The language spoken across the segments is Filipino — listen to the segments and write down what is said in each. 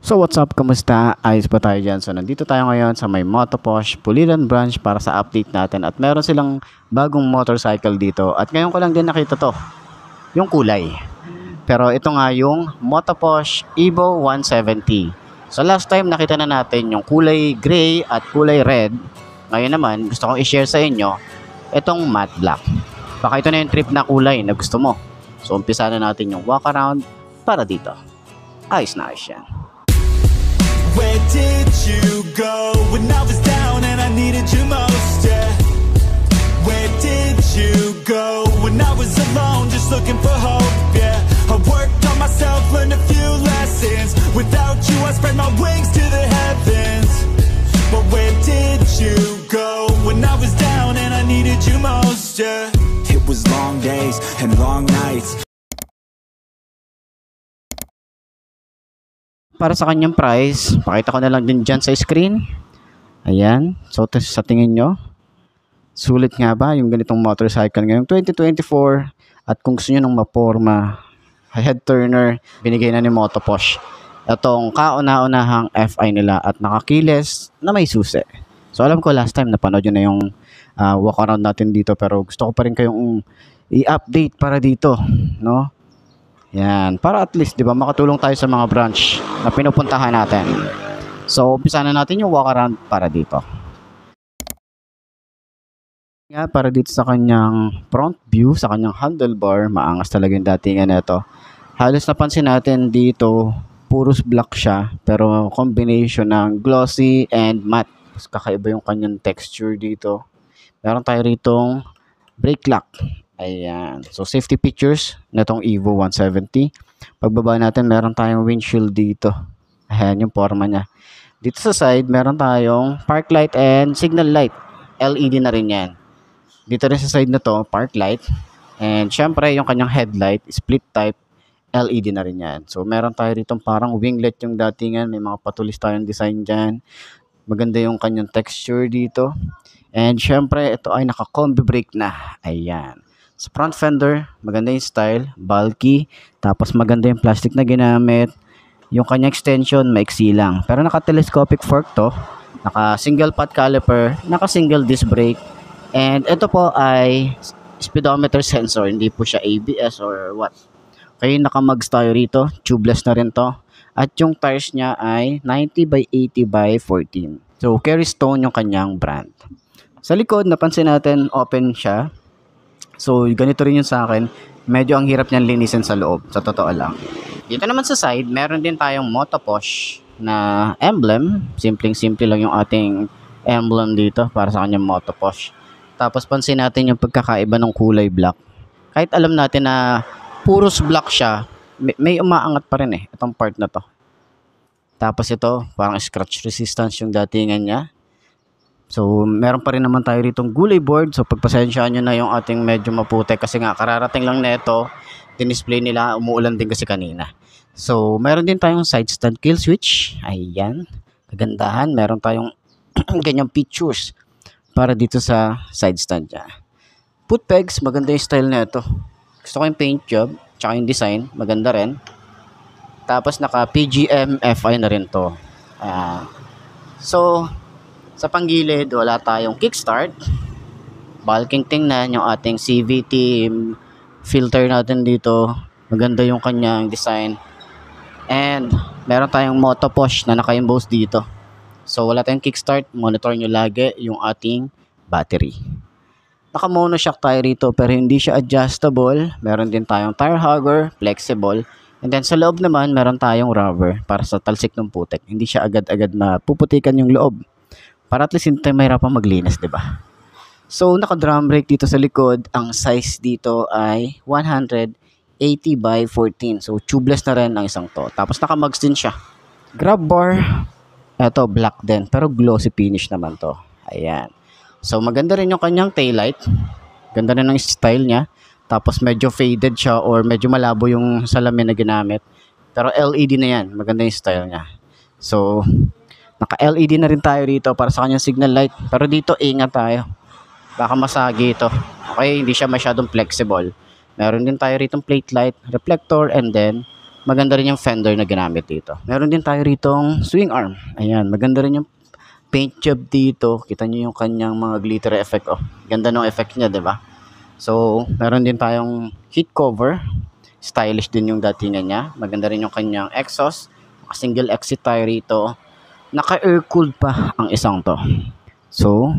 So what's up, kamusta? Ayos ba tayo dyan? So nandito tayo ngayon sa may Motoposh Pulilan branch para sa update natin at meron silang bagong motorcycle dito at ngayon ko lang din nakita to, yung kulay. Pero ito nga yung Motoposh Evo 170. So last time nakita na natin yung kulay gray at kulay red. Ngayon naman gusto kong i-share sa inyo itong matte black. Baka ito na yung trip na kulay na gusto mo. So umpisa na natin yung walk around para dito. Ayos na ayos yan. Where did you go when I was down and I needed you most, yeah? Where did you go when I was alone just looking for hope, yeah? I worked on myself, learned a few lessons. Without you I spread my wings to the heavens. But where did you go when I was down and I needed you most, yeah? It was long days and long nights. Para sa kanyang price, pakita ko na lang din dyan sa screen. Ayan. So, sa tingin nyo, sulit nga ba yung ganitong motorcycle ngayong 2024? At kung gusto nyo ng maporma, head turner, binigay na ni Motoposh. Itong kauna-unahang FI nila at nakakiles na may susi. So, alam ko last time napanood nyo na yung walk around natin dito, pero gusto ko pa rin kayong i-update para dito, no? Yan, para at least 'di ba makatulong tayo sa mga branch na pinupuntahan natin. So, umpisa na natin yung walk around para dito. Nga, para dito sa kanyang front view, sa kanyang handlebar, maangas talaga yung datingan nito. Halos napansin natin dito, puros black siya, pero combination ng glossy and matte. Kakaiba yung kanyang texture dito. Meron tayo ritong brake lock. Ayan. So, safety features na itong Evo 170. Pagbaba natin, meron tayong windshield dito. Ayan yung forma niya. Dito sa side, meron tayong park light and signal light. LED na rin yan. Dito rin sa side na to, park light. And syempre, yung kanyang headlight, split type, LED na rin yan. So, meron tayo rito parang winglet yung datingan. May mga patulis tayong design dyan. Maganda yung kanyang texture dito. And syempre, ito ay naka-combi brake na. Ayan. Sa front fender, maganda yung style, bulky, tapos maganda yung plastic na ginamit. Yung kanya extension, maiksi lang. Pero naka-telescopic fork to, naka-single pot caliper, naka-single disc brake, and ito po ay speedometer sensor, hindi po siya ABS or what. Kaya naka-mags tayo rito, tubeless na rin to. At yung tires niya ay 90 by 80 by 14. So, Keystone yung kanyang brand. Sa likod, napansin natin, open siya. So, ganito rin yung sa akin. Medyo ang hirap niyan linisin sa loob. Sa totoo lang. Dito naman sa side, meron din tayong Motoposh na emblem. Simpleng-simple lang yung ating emblem dito para sa kanyang Motoposh. Tapos pansin natin yung pagkakaiba ng kulay black. Kahit alam natin na puros black siya, may umaangat pa rin itong part na to. Tapos ito, parang scratch resistance yung datingan niya. So, meron pa rin naman tayo ritong gulay board. So, pagpasensyaan nyo na yung ating medyo maputi kasi nga kararating lang neto, dinisplay nila, umuulan din kasi kanina. So, meron din tayong side stand kill switch. Ayan, kagandahan. Meron tayong ganyang features para dito sa side stand niya. Foot pegs, maganda yung style neto. Gusto ko yung paint job, tsaka yung design, maganda rin. Tapos naka PGM FI na rin to. So, sa panggilid, wala tayong kickstart. Bulking tingnan yung ating CVT filter natin dito. Maganda yung kanyang design. And meron tayong Motoposh na naka-emboss dito. So wala tayong kickstart. Monitor nyo lagi yung ating battery. Naka-mono shock tayo rito pero hindi siya adjustable. Meron din tayong tire hugger, flexible. And then sa loob naman, meron tayong rubber para sa talsik ng putik. Hindi siya agad-agad mapuputikan yung loob. Para at least hindi tayo mahirapan maglinis, diba? So, naka-drum brake dito sa likod. Ang size dito ay 180 by 14. So, tubeless na rin ang isang to. Tapos, naka-mugs din siya. Grab bar. Ito, black din. Pero glossy finish naman to. Ayan. So, maganda rin yung kanyang taillight. Ganda rin ang style niya. Tapos, medyo faded siya or medyo malabo yung salamin na ginamit. Pero LED na yan. Maganda yung style niya. So, naka-LED na rin tayo rito para sa kanyang signal light. Pero dito, ingat tayo. Baka masagi ito. Okay, hindi siya masyadong flexible. Meron din tayo rito plate light, reflector, and then Maganda rin yung fender na ginamit dito. Meron din tayo ritong swing arm. Ayan, maganda rin yung paint job dito. Kita nyo yung kanyang mga glitter effect. Oh, ganda ng effect niya, di ba? So, meron din tayong heat cover. Stylish din yung datingan niya. Maganda rin yung kanyang exhaust. Single exit tayo rito. Naka-air cooled pa ang isang to. So,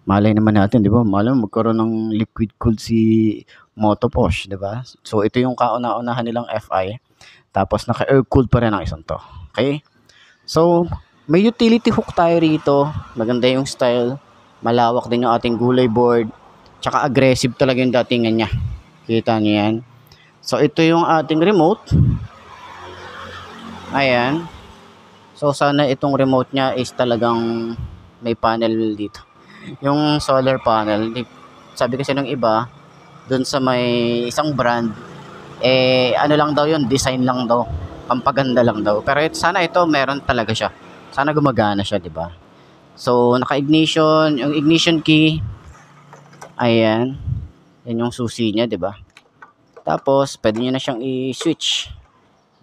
malay naman natin, di ba? Malay mo magkaroon ng liquid cooled si Moto Porsche, di ba? So, ito yung kauna-unahan nilang FI. Tapos, naka-air cooled pa rin ang isang to. Okay? So, may utility hook tayo rito. Maganda yung style. Malawak din yung ating gulay board. Tsaka aggressive talaga yung datingan niya. Kita niyo yan. So, ito yung ating remote. Ayan. So, sana itong remote niya is talagang may panel dito. Yung solar panel. Sabi kasi ng iba, dun sa may isang brand, ano lang daw yun, design lang daw. Pampaganda lang daw. Pero sana ito, meron talaga siya. Sana gumagana siya, di ba? So, naka-ignition. Yung ignition key, ayan. Yan yung susi niya, di ba? Tapos, pwede nyo na siyang i-switch.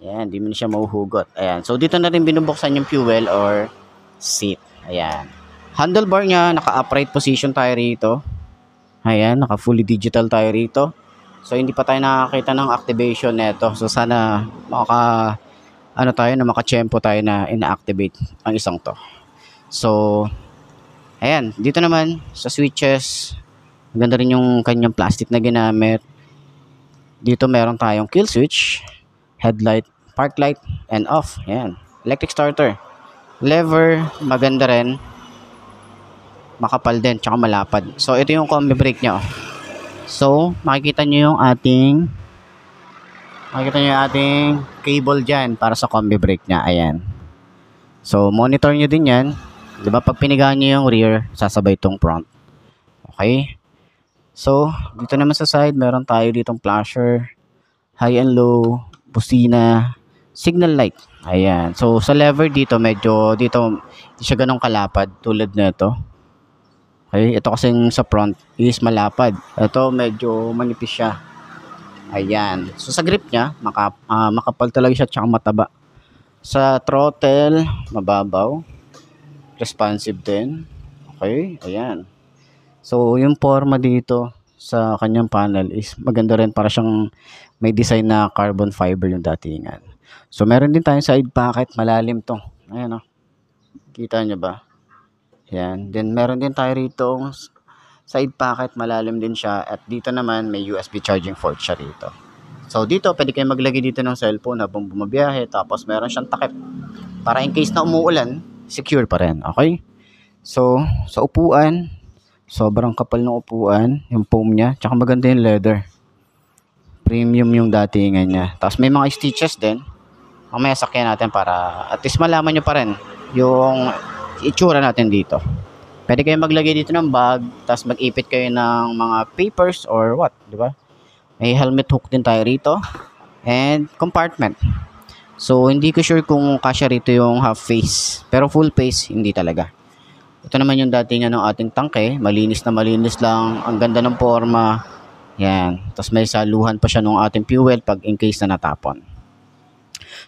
Ayan, di mo na siya mahuhugot. Ayan. So, dito na rin binubuksan yung fuel or seat. Ayan. Handlebar niya, naka-upright position tayo rito. Ayan, naka-fully digital tayo rito. So, hindi pa tayo nakakita ng activation neto. So, sana makachempo tayo na ina-activate ang isang to. So, ayan. Dito naman, sa switches, maganda rin yung kanyang plastic na ginamit. Dito meron tayong kill switch, headlight, park light, and off. Ayan. Electric starter. Lever, maganda rin. Makapal din, tsaka malapad. So, ito yung combi brake niya. So, makikita nyo yung ating cable dyan para sa combi brake niya. Ayan. So, monitor nyo din yan. Diba, pag pinigaan nyo yung rear, sasabay itong front. Okay? So, dito naman sa side, meron tayo ditong flasher, high and low, busina, signal light. Ayan. So, sa lever dito, hindi siya ganong kalapad tulad na ito. Okay, ito kasing sa front is malapad. Ito medyo manipis siya. Ayan. So sa grip niya, makapal talaga siya tsaka mataba. Sa throttle, mababaw. Responsive din. Okay, ayan. So yung forma dito sa kanyang panel is maganda rin, para siyang may design na carbon fiber yung datingan. So meron din tayong side pocket, malalim to. Ayan, oh. Kita nyo ba? Yan. Then, meron din tayo rito side pocket. Malalim din siya. At dito naman, may USB charging port siya rito. So, dito, pwede kayo maglagay dito ng cellphone habang bumabiyahe. Tapos, meron siyang takip. Para in case na umuulan, secure pa rin. Okay? So, sa upuan, sobrang kapal ng upuan. Yung foam niya. Tsaka maganda yung leather. Premium yung datingan niya. Tapos, may mga stitches din. Mamaya sakyan natin para at least malaman nyo pa rin yung itsura natin dito. Pwede kayo maglagay dito ng bag, tapos mag-ipit kayo ng mga papers or what, di ba? May helmet hook din tayo rito and compartment. So, hindi ko sure kung kasya rito yung half face, pero full face, hindi talaga. Ito naman yung datingan ng ating tangke. Malinis na malinis lang. Ang ganda ng forma. Yan. Tapos may saluhan pa siya ng ating fuel pag in case na natapon.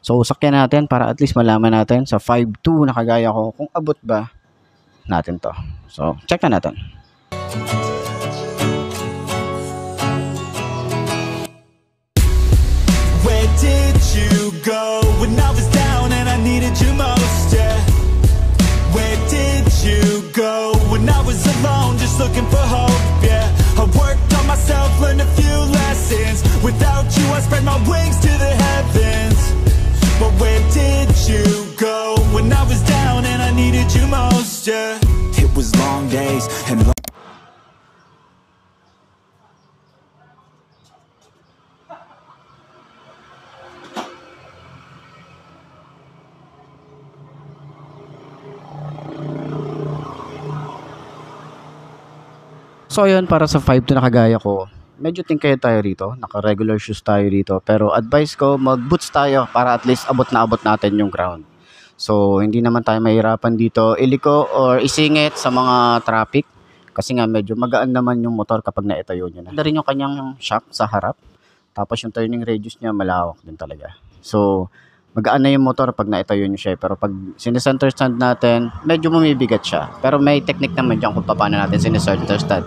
So, sakyan natin para at least malaman natin sa 5.2 na kagaya ko kung abot ba natin to. So, check na natin. Where did you go when I was down and I needed you most? Yeah. Where did you go when I was alone just looking for hope? Yeah. I worked on myself, learned a few lessons. Without you, I spread my wings to the heavens. But where did you go when I was down and I needed you most? Yeah. It was long days and long. So, ayun, para sa 5.2 na kagaya ko, medyo tingkaya tayo rito. Naka-regular shoes tayo rito. Pero advice ko, mag-boots tayo para at least abot natin yung ground. So, hindi naman tayo mahirapan dito iliko or isingit sa mga traffic. Kasi nga, medyo magaan naman yung motor kapag naitayo nyo na. Ganda rin yung kanyang shock sa harap. Tapos yung turning radius niya malawak din talaga. So, magaan na yung motor pag naitayo nyo siya. Pero pag sinicenter stand natin, medyo bumibigat siya. Pero may technique naman dyan kung paano natin sinicenter stand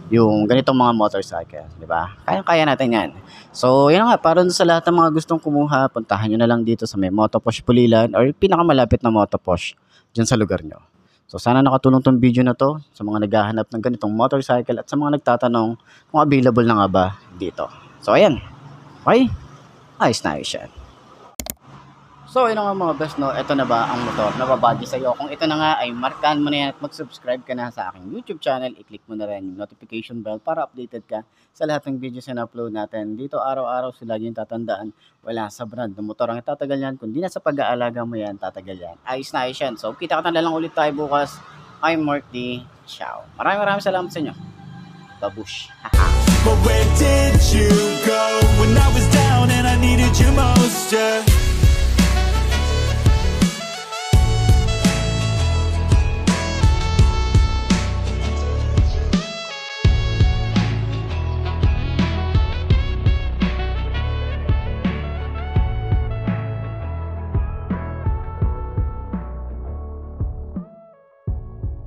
yung ganitong mga motorcycle, di ba? Kaya natin yan. So, yun nga, para sa lahat ng mga gustong kumuha, puntahan nyo na lang dito sa may Motoposh Pulilan or pinakamalapit na Motoposh dyan sa lugar nyo. So, sana nakatulong tong video na to sa mga naghahanap ng ganitong motorcycle at sa mga nagtatanong kung available na nga ba dito. So, ayan. Okay? Ayos na ayos yan. So, yun nga mga best, no? Ito na ba ang motor na babagi sa'yo? Kung ito na nga, ay markahan mo na yan at mag-subscribe ka na sa aking YouTube channel. I-click mo na rin yung notification bell para updated ka sa lahat ng videos na upload natin. Dito araw-araw sila yung tatandaan. Wala sa brand ng motor ang tatagal yan. Kung di na sa pag-aalaga mo yan, tatagal yan. Ayos na ayos yan. So, kita ka na lang ulit tayo bukas. I'm Mark D. Ciao. Maraming salamat sa inyo. Babush. But where did you go when I was down and I needed you most?